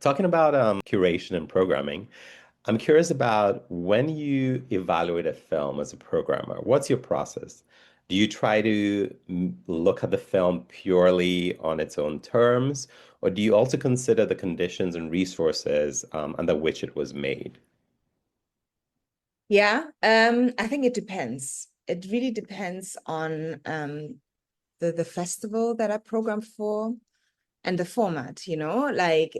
Talking about curation and programming, I'm curious about when you evaluate a film as a programmer, what's your process? Do you try to look at the film purely on its own terms, or do you also consider the conditions and resources under which it was made? Yeah, I think it depends. It really depends on the festival that I program for and the format, like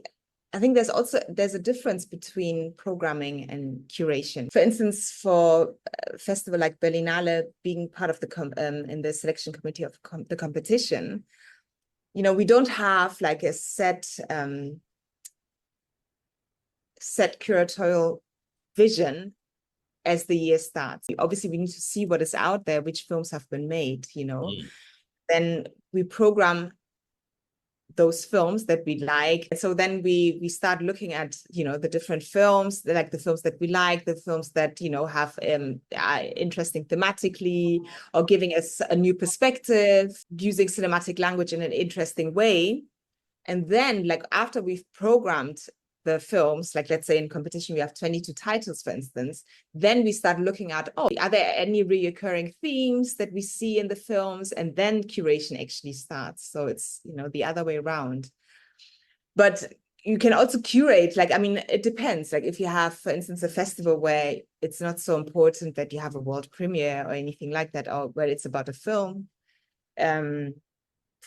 I think there's a difference between programming and curation. For instance, for a festival like Berlinale, being part of in the selection committee of the competition, we don't have like a set curatorial vision as the year starts. Obviously, we need to see what is out there, which films have been made, Mm. Then we program those films that we like. And so then we start looking at, the different films, like the films that we like, the films that, have interesting thematically or giving us a new perspective, using cinematic language in an interesting way. And then, like, after we've programmed the films, like let's say in competition, we have 22 titles, for instance, then we start looking at, are there any reoccurring themes that we see in the films? And then curation actually starts. So it's, the other way around. But you can also curate, like, I mean, it depends. Like if you have, for instance, a festival where it's not so important that you have a world premiere or anything like that, or where it's about a film. For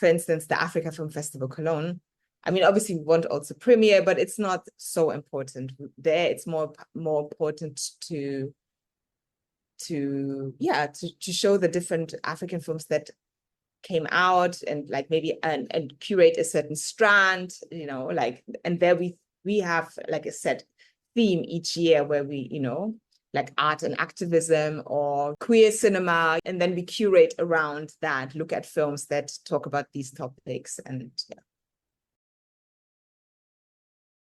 instance, the Africa Film Festival Cologne. I mean, obviously we want also premiere, but it's not so important there. It's more important to show the different African films that came out and like maybe and curate a certain strand, like, and there we have like a set theme each year where we, like art and activism or queer cinema, and then we curate around that, look at films that talk about these topics, and yeah.